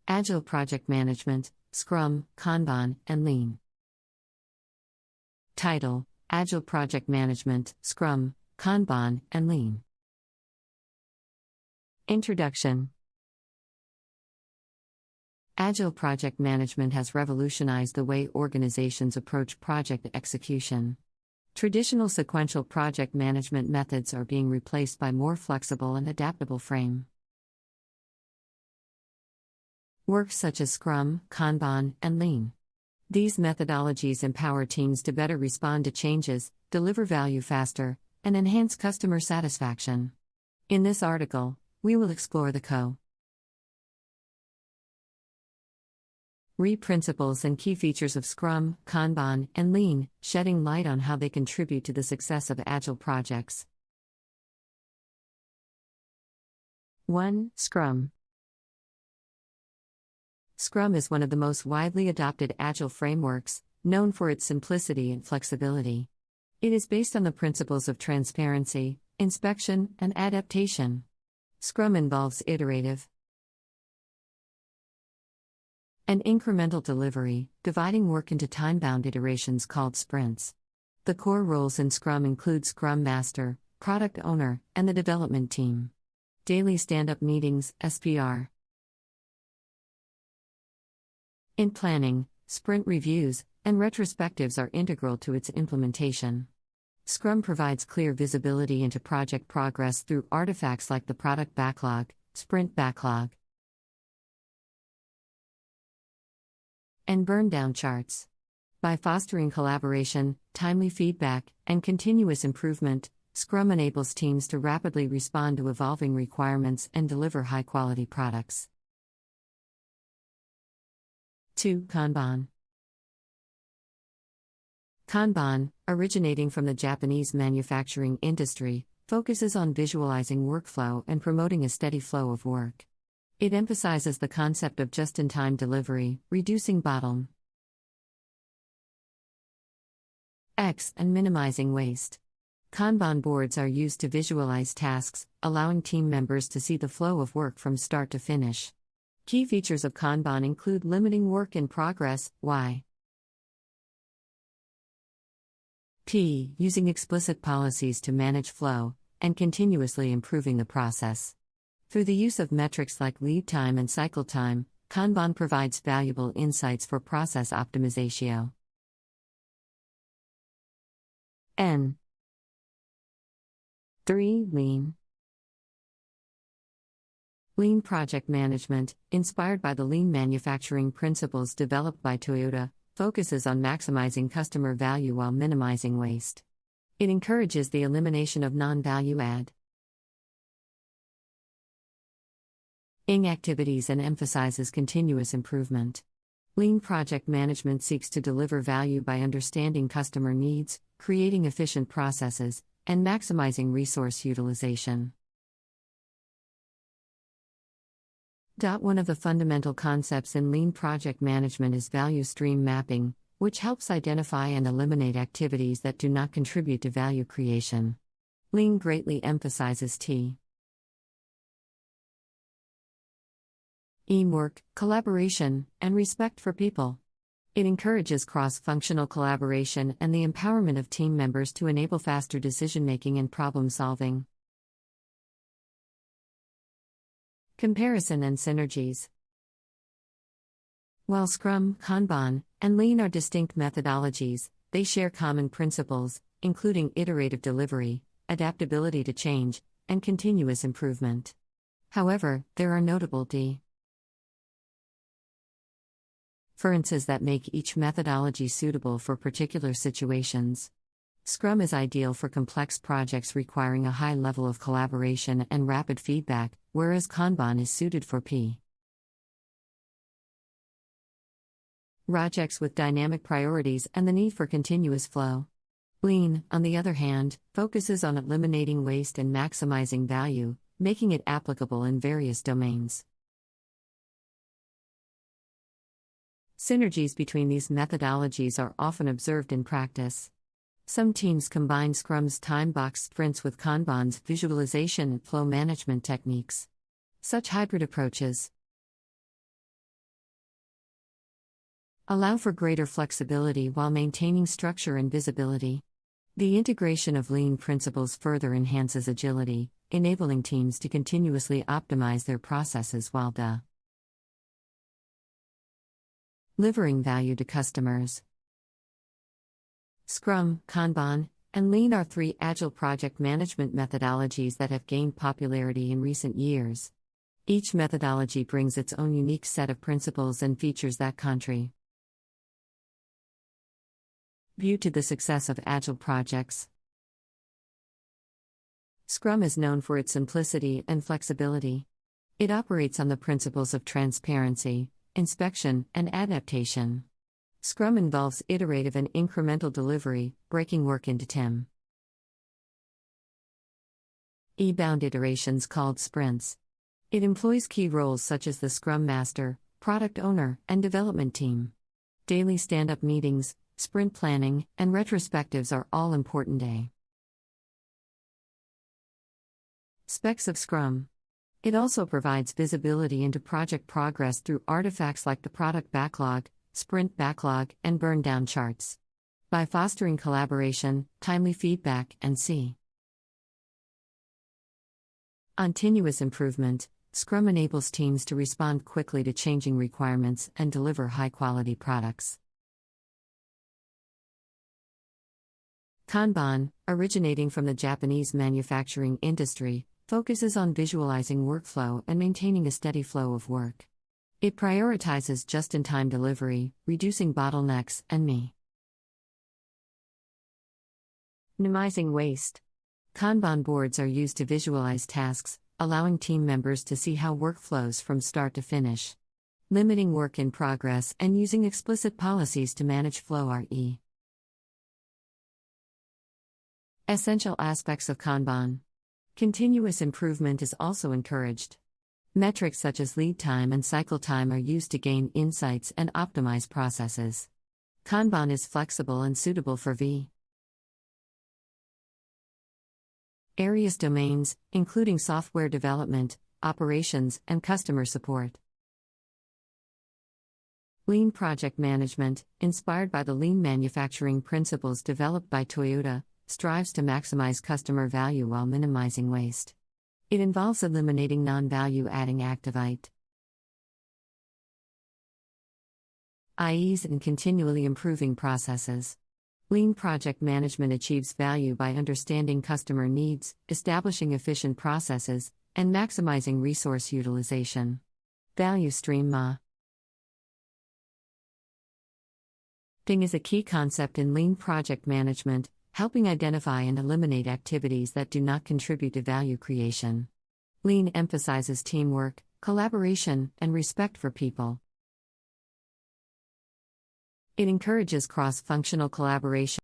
Agile Project Management, Scrum, Kanban, and Lean. Title: Agile Project Management, Scrum, Kanban, and Lean. Introduction. Agile project management has revolutionized the way organizations approach project execution. Traditional sequential project management methods are being replaced by more flexible and adaptable frameworks such as Scrum, Kanban, and Lean. These methodologies empower teams to better respond to changes, deliver value faster, and enhance customer satisfaction. In this article, we will explore the principles and key features of Scrum, Kanban, and Lean, shedding light on how they contribute to the success of Agile projects. 1. Scrum. Scrum is one of the most widely adopted Agile frameworks, known for its simplicity and flexibility. It is based on the principles of transparency, inspection, and adaptation. Scrum involves iterative and incremental delivery, dividing work into time-bound iterations called sprints. The core roles in Scrum include Scrum Master, Product Owner, and the development team. Daily stand-up meetings, SPR. In planning, sprint reviews and retrospectives are integral to its implementation. Scrum provides clear visibility into project progress through artifacts like the product backlog, sprint backlog, and burn-down charts. By fostering collaboration, timely feedback, and continuous improvement, Scrum enables teams to rapidly respond to evolving requirements and deliver high-quality products. 2. Kanban. Kanban, originating from the Japanese manufacturing industry, focuses on visualizing workflow and promoting a steady flow of work. It emphasizes the concept of just-in-time delivery, reducing bottlenecks and minimizing waste. Kanban boards are used to visualize tasks, allowing team members to see the flow of work from start to finish. Key features of Kanban include limiting work in progress, using explicit policies to manage flow, and continuously improving the process. Through the use of metrics like lead time and cycle time, Kanban provides valuable insights for process optimization. 3. Lean. Lean project management, inspired by the lean manufacturing principles developed by Toyota, focuses on maximizing customer value while minimizing waste. It encourages the elimination of non-value add activities and emphasizes continuous improvement. Lean project management seeks to deliver value by understanding customer needs, creating efficient processes, and maximizing resource utilization. One of the fundamental concepts in lean project management is value stream mapping, which helps identify and eliminate activities that do not contribute to value creation. Lean greatly emphasizes teamwork, collaboration, and respect for people. It encourages cross-functional collaboration and the empowerment of team members to enable faster decision-making and problem-solving. Comparison and synergies. While Scrum, Kanban, and Lean are distinct methodologies, they share common principles, including iterative delivery, adaptability to change, and continuous improvement. However, there are notable differences that make each methodology suitable for particular situations. Scrum is ideal for complex projects requiring a high level of collaboration and rapid feedback, whereas Kanban is suited for projects with dynamic priorities and the need for continuous flow. Lean, on the other hand, focuses on eliminating waste and maximizing value, making it applicable in various domains. Synergies between these methodologies are often observed in practice. Some teams combine Scrum's time-boxed sprints with Kanban's visualization and flow management techniques. Such hybrid approaches allow for greater flexibility while maintaining structure and visibility. The integration of lean principles further enhances agility, enabling teams to continuously optimize their processes while delivering value to customers. Scrum, Kanban, and Lean are three agile project management methodologies that have gained popularity in recent years. Each methodology brings its own unique set of principles and features that contribute to the success of agile projects. Scrum is known for its simplicity and flexibility. It operates on the principles of transparency, inspection, and adaptation. Scrum involves iterative and incremental delivery, breaking work into time-bound iterations called sprints. It employs key roles such as the Scrum Master, Product Owner, and Development Team. Daily stand-up meetings, sprint planning, and retrospectives are all important. Specs of Scrum. It also provides visibility into project progress through artifacts like the product backlog, sprint backlog, and burn-down charts. By fostering collaboration, timely feedback, and continuous improvement, Scrum enables teams to respond quickly to changing requirements and deliver high-quality products. Kanban, originating from the Japanese manufacturing industry, focuses on visualizing workflow and maintaining a steady flow of work. It prioritizes just-in-time delivery, reducing bottlenecks, and minimizing waste. Kanban boards are used to visualize tasks, allowing team members to see how work flows from start to finish. Limiting work in progress and using explicit policies to manage flow are essential aspects of Kanban. Continuous improvement is also encouraged. Metrics such as lead time and cycle time are used to gain insights and optimize processes. Kanban is flexible and suitable for various domains, including software development, operations, and customer support. Lean project management, inspired by the lean manufacturing principles developed by Toyota, strives to maximize customer value while minimizing waste. It involves eliminating non-value-adding activities and continually improving processes. Lean project management achieves value by understanding customer needs, establishing efficient processes, and maximizing resource utilization. Value stream mapping is a key concept in lean project management, helping identify and eliminate activities that do not contribute to value creation. Lean emphasizes teamwork, collaboration, and respect for people. It encourages cross-functional collaboration